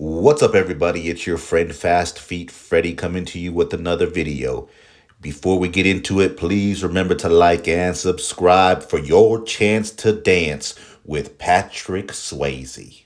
What's up, everybody? It's your friend Fast Feet Freddy coming to you with another video. Before we get into it, please remember to like and subscribe for your chance to dance with Patrick Swayze.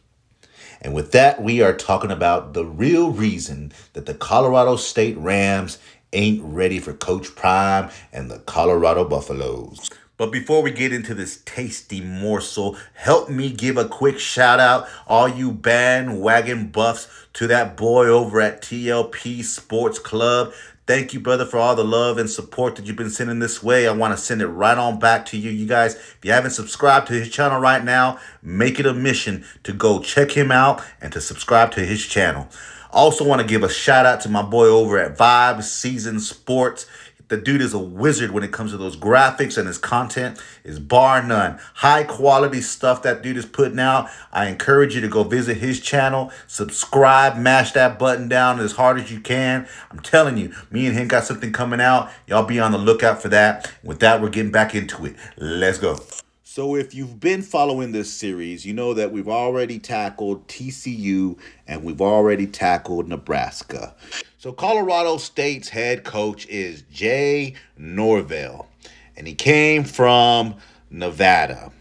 And with that, we are talking about the real reason that the Colorado State Rams ain't ready for Coach Prime and the Colorado Buffaloes. But before we get into this tasty morsel, help me give a quick shout out, all you bandwagon buffs, to that boy over at TLP Sports Club. Thank you, brother, for all the love and support that you've been sending this way. I want to send it right on back to you. You guys, if you haven't subscribed to his channel right now, make it a mission to go check him out and to subscribe to his channel. Also want to give a shout out to my boy over at Vibe Season Sports. The dude is a wizard when it comes to those graphics, and his content is bar none. High quality stuff that dude is putting out. I encourage you to go visit his channel, subscribe, mash that button down as hard as you can. I'm telling you, me and him got something coming out. Y'all be on the lookout for that. With that, we're getting back into it. Let's go. So if you've been following this series, you know that we've already tackled TCU and we've already tackled Nebraska. So Colorado State's head coach is Jay Norvell, and he came from Nevada.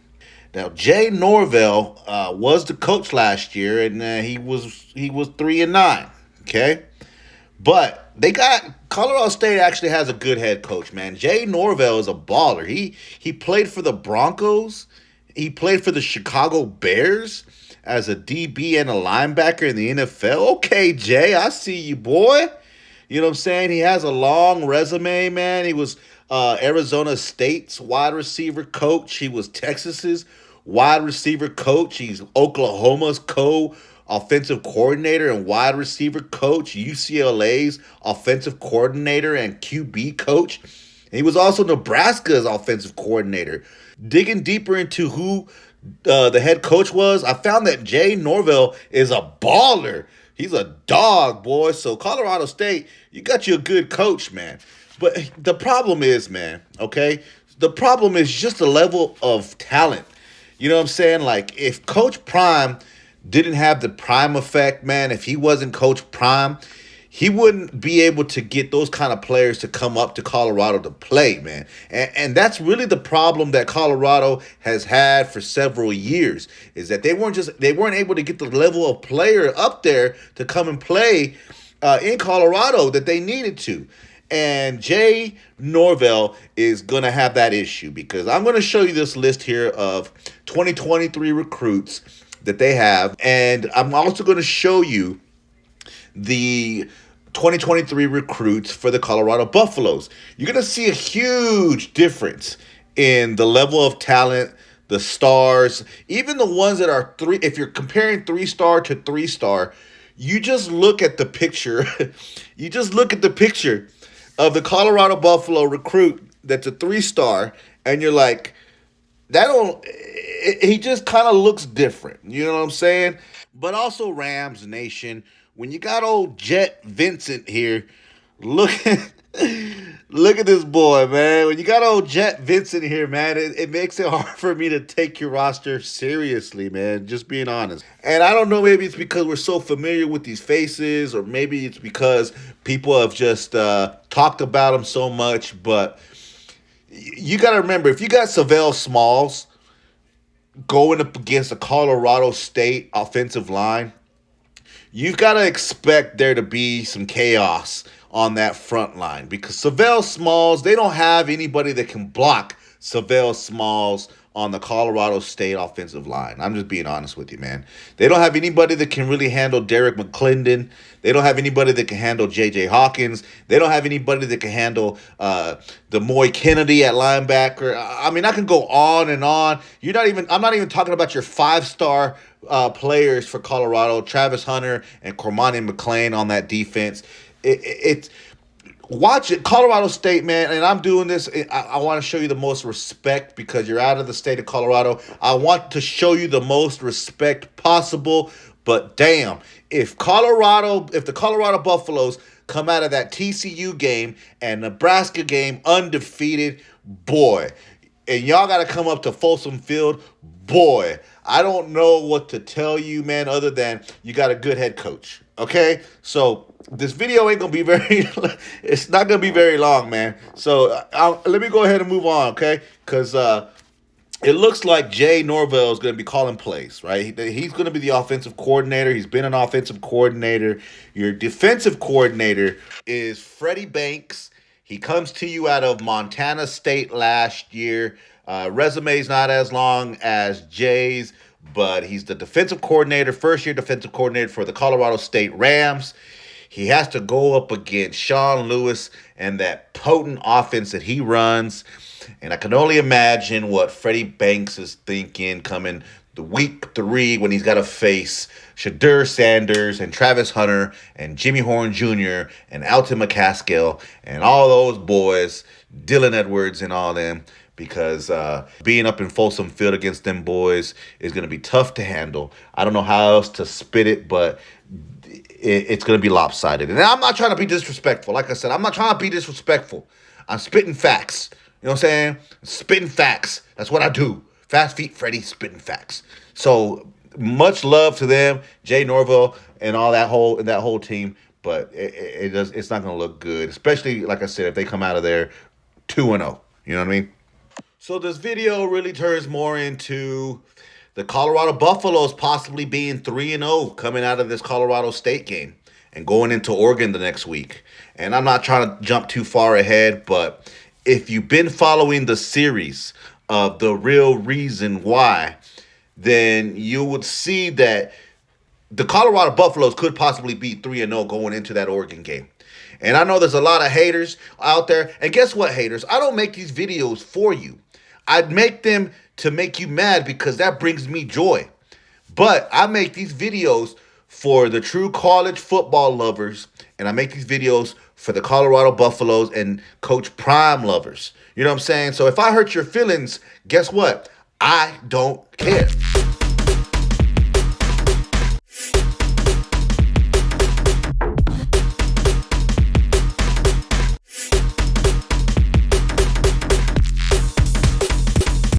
Now, Jay Norvell was the coach last year, and he was 3-9. Okay, but Colorado State actually has a good head coach, man. Jay Norvell is a baller. He played for the Broncos. He played for the Chicago Bears as a DB and a linebacker in the NFL. Okay, Jay, I see you, boy. You know what I'm saying? He has a long resume, man. He was Arizona State's wide receiver coach. He was Texas's wide receiver coach. He's Oklahoma's offensive coordinator and wide receiver coach, UCLA's offensive coordinator and QB coach. And he was also Nebraska's offensive coordinator. Digging deeper into who the head coach was, I found that Jay Norvell is a baller. He's a dog, boy. So Colorado State, you got you a good coach, man. But the problem is, man, okay? The problem is just the level of talent. You know what I'm saying? Like, if Coach Prime didn't have the Prime effect, man, if he wasn't Coach Prime, he wouldn't be able to get those kind of players to come up to Colorado to play, man. And that's really the problem that Colorado has had for several years, is that they weren't able to get the level of player up there to come and play in Colorado that they needed to. And Jay Norvell is going to have that issue, because I'm going to show you this list here of 2023 recruits that they have. And I'm also going to show you the 2023 recruits for the Colorado Buffaloes. You're going to see a huge difference in the level of talent, the stars, even the ones that are three. If you're comparing 3-star to 3-star, you just look at the picture. You just look at the picture of the Colorado Buffalo recruit that's a 3-star, and you're like, he just kind of looks different. You know what I'm saying? But also, Rams Nation, when you got old Jet Vincent here, look look at this boy, man. When you got old Jet Vincent here, man, it makes it hard for me to take your roster seriously, man. Just being honest. And I don't know, maybe it's because we're so familiar with these faces, or maybe it's because people have just talked about them so much. But you got to remember, if you got Savell Smalls going up against a Colorado State offensive line, you've got to expect there to be some chaos on that front line, because Savell Smalls, they don't have anybody that can block Savell Smalls on the Colorado State offensive line. I'm just being honest with you, man. They don't have anybody that can really handle Derek McClendon. They don't have anybody that can handle J.J. Hawkins. They don't have anybody that can handle Moy Kennedy at linebacker. I mean, I can go on and on. I'm not even talking about your 5-star players for Colorado, Travis Hunter and Cormani McClain on that defense. Watch it, Colorado State, man, and I'm doing this. I want to show you the most respect, because you're out of the state of Colorado. I want to show you the most respect possible. But damn, if the Colorado Buffaloes come out of that TCU game and Nebraska game undefeated, boy, and y'all got to come up to Folsom Field, boy, I don't know what to tell you, man, other than you got a good head coach. Okay? So this video ain't gonna be very it's not gonna be very long, man. So let me go ahead and move on, okay? Because it looks like Jay Norvell is going to be calling plays, right? He's going to be the offensive coordinator. He's been an offensive coordinator. Your defensive coordinator is Freddie Banks. He comes to you out of Montana State last year. Resume's not as long as Jay's, but he's the defensive coordinator, first year defensive coordinator for the Colorado State Rams. He has to go up against Sean Lewis and that potent offense that he runs. And I can only imagine what Freddie Banks is thinking coming the week 3 when he's got to face Sheduer Sanders and Travis Hunter and Jimmy Horn Jr. and Alton McCaskill and all those boys, Dylan Edwards and all them, because being up in Folsom Field against them boys is going to be tough to handle. I don't know how else to spit it, but it's going to be lopsided. And I'm not trying to be disrespectful. Like I said, I'm not trying to be disrespectful. I'm spitting facts. You know what I'm saying? Spitting facts. That's what I do. Fast Feet Freddy spitting facts. So much love to them, Jay Norvell and all that whole team. But it's not going to look good, especially like I said, if they come out of there 2-0. You know what I mean? So this video really turns more into the Colorado Buffaloes possibly being 3-0 coming out of this Colorado State game and going into Oregon the next week. And I'm not trying to jump too far ahead, but if you've been following the series of the real reason why, then you would see that the Colorado Buffaloes could possibly be 3-0 going into that Oregon game. And I know there's a lot of haters out there. And guess what, haters? I don't make these videos for you. I make them to make you mad because that brings me joy. But I make these videos for the true college football lovers, and I make these videos for the Colorado Buffaloes and Coach Prime lovers. You know what I'm saying? So if I hurt your feelings, guess what? I don't care.